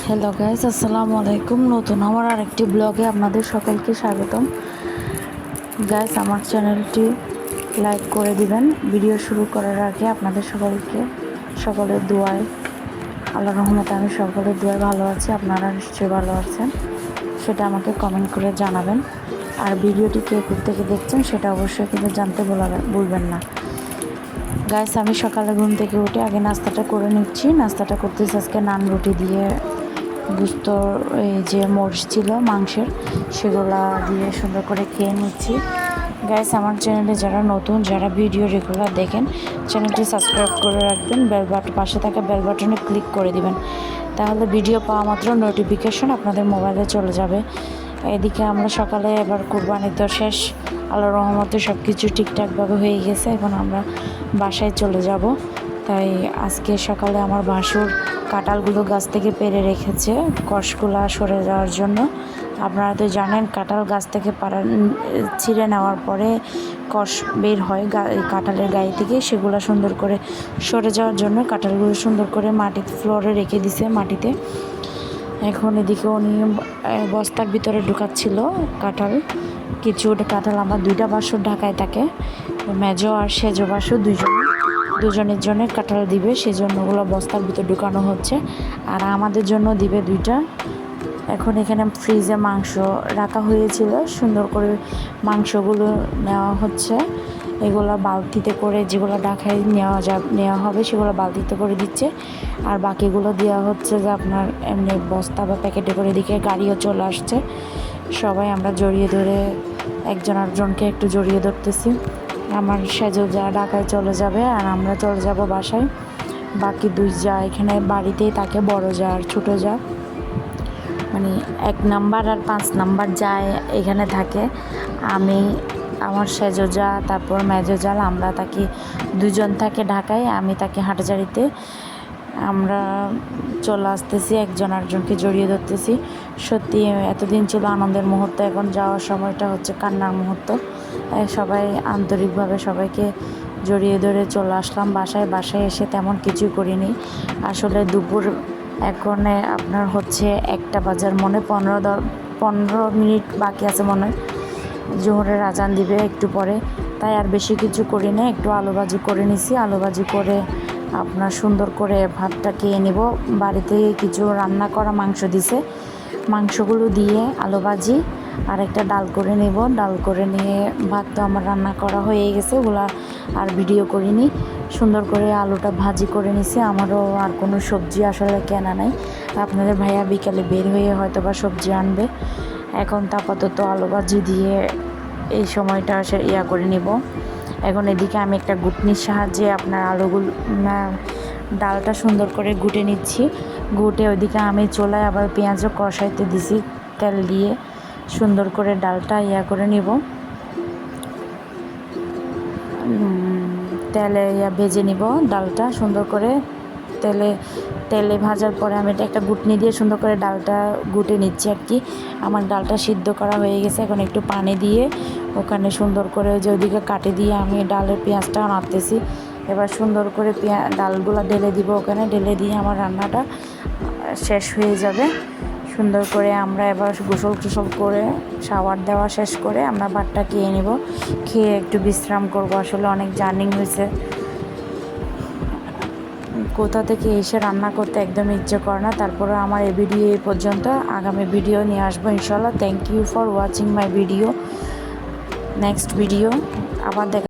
Hello guys, আসসালামু আলাইকুম। নতুন আমার আরেকটি ব্লগে আপনাদের সকলকে স্বাগতম। গাইস, আমার চ্যানেলটি লাইক করে দিবেন। ভিডিও শুরু করার আগে আপনাদের সকলের দোয়ায়, আল্লাহর রহমতে আমি সকলের দোয়ায় ভালো আছি। আপনারা নিশ্চয়ই ভালো আছেন, সেটা আমাকে কমেন্ট করে জানাবেন। আর ভিডিওটি কে থেকে দেখছেন সেটা অবশ্যই কিন্তু জানতে ভুলবেন না। গাইস, আমি সকালে ঘুম থেকে উঠে আগে নাস্তাটা করে নিচ্ছি। নাস্তাটা করতেছি আজকে নান রুটি দিয়ে, গুস্ত এই যে মরিচ ছিল মাংসের, সেগুলা দিয়ে সুন্দর করে খেয়ে নিচ্ছি। গাইস, আমার চ্যানেলে যারা নতুন, যারা ভিডিও রেগুলার দেখেন, চ্যানেলটি সাবস্ক্রাইব করে রাখবেন। পাশে থাকা বেল বাটনে ক্লিক করে দিবেন, তাহলে ভিডিও পাওয়া মাত্র নোটিফিকেশন আপনাদের মোবাইলে চলে যাবে। এদিকে আমরা সকালে এবার কুরবানি তো শেষ, আল্লাহর রহমতে সব কিছু ঠিকঠাকভাবে হয়ে গেছে। এখন আমরা বাসায় চলে যাব। তাই আজকে সকালে আমার ভাসুর কাঁঠালগুলো গাছ থেকে পেড়ে রেখেছে কষগুলা সরে যাওয়ার জন্য। আপনারা তো জানেন, কাঁঠাল গাছ থেকে ছিঁড়ে নেওয়ার পরে কষ বের হয় কাঁঠালের গায়ে থেকে, সেগুলো সুন্দর করে সরে যাওয়ার জন্য কাঁঠালগুলো সুন্দর করে মাটিতে ফ্লোরে রেখে দিছে মাটিতে। এখন এদিকে উনি বস্তার ভিতরে ঢুকাচ্ছিল কাঁঠাল। কিছু কাঁঠাল আমার দুইটা বাসুর ঢাকায় থাকে, মেজো আর সেজো বাসুর দুজনের জন্য কাঁঠাল দিবে, সেজন্য ওগুলো বস্তার ভিতর ঢুকানো হচ্ছে। আর আমাদের জন্য দিবে দুইটা। এখন এখানে ফ্রিজে মাংস রাখা হয়েছিল, সুন্দর করে মাংসগুলো নেওয়া হচ্ছে। এগুলো বালতিতে করে, যেগুলো ঢাকায় নেওয়া হবে সেগুলো বালতিতে করে দিচ্ছে। আর বাকিগুলো দেওয়া হচ্ছে যে আপনার এমনি বস্তা বা প্যাকেটে করে, দিকে গাড়িও চলে আসছে। সবাই আমরা জড়িয়ে ধরে একজন আরেকজনকে একটু জড়িয়ে ধরতেছি। আমার সেজো যা ঢাকায় চলে যাবে আর আমরা চলে যাব বাসায়। বাকি দুই যা এখানে বাড়িতেই থাকে, বড় যা আর ছোটো যা, মানে 1 নাম্বার আর 5 নাম্বার যা এখানে থাকে। আমি, আমার সেজো যা, তারপর মেজো জাল, আমরা থাকি, দুজন থাকে ঢাকায়, আমি থাকি হাটহাজারীতে। আমরা চলে আসতেছি, একজন আরেকজনকে জড়িয়ে ধরতেছি। সত্যি এতদিন ছিল আনন্দের মুহূর্ত, এখন যাওয়ার সময়টা হচ্ছে কান্নার মুহূর্ত। সবাই আন্তরিকভাবে সবাইকে জড়িয়ে ধরে চলে আসলাম বাসায় এসে তেমন কিছুই করিনি। আসলে দুপুর এখন আপনার হচ্ছে 1টা বাজার, মনে 15 মিনিট বাকি আছে, মনে জোহরের আজান দিবে একটু পরে। তাই আর বেশি কিছু করি না, একটু আলুভাজি করে নিছি। আলুভাজি করে আপনার সুন্দর করে ভাতটা খেয়ে নিব। বাড়িতে কিছু রান্না করা মাংস দিছে, মাংসগুলো দিয়ে আলুভাজি আর একটা ডাল করে নেব। ডাল করে নিয়ে ভাত তো আমার রান্না করা হয়ে গেছে, ওগুলা আর ভিডিও করিনি। সুন্দর করে আলুটা ভাজি করে নিছি। আমারও আর কোনো সবজি আসলে কেনা নাই, আপনাদের ভাইয়া বিকালে বের হয়ে হয়তো বা সবজি আনবে। এখন তো আপাতত আলু ভাজি দিয়ে এই সময়টা করে নিব। এখন এদিকে আমি একটা গুটনির সাহায্যে আপনার ডালটা সুন্দর করে গুটে নিচ্ছি। গুটে ওইদিকে আমি চুলায় আবার পেঁয়াজও কষাইতে দিছি, তেল দিয়ে সুন্দর করে ডালটা করে নিব। তেলে ভেজে নিব ডালটা সুন্দর করে। তেলে ভাজার পরে আমি একটা গুটনি দিয়ে সুন্দর করে ডালটা গুটে নিচ্ছি আর কি। আমার ডালটা সিদ্ধ করা হয়ে গেছে। এখন একটু পানি দিয়ে ওখানে সুন্দর করে যে ওইদিকে কাটে দিয়ে আমি ডালের পেঁয়াজটা নাড়তেছি। এবার সুন্দর করে ডালগুলো ঢেলে দিব ওখানে, ঢেলে দিয়ে আমার রান্নাটা শেষ হয়ে যাবে। সুন্দর করে আমরা এবার গোসল করে শাওয়ার দেওয়া শেষ করে আমরা ভাতটা খেয়ে নেব। খেয়ে একটু বিশ্রাম করব, আসলে অনেক জার্নি হয়েছে। কোথা থেকে এসে রান্না করতে একদম ইচ্ছে করে না। তারপরে আমার এই ভিডিও এই পর্যন্ত, আগামী ভিডিও নিয়ে আসবো ইনশাল্লাহ। Thank you for watching my video. Next video আবার দেখা।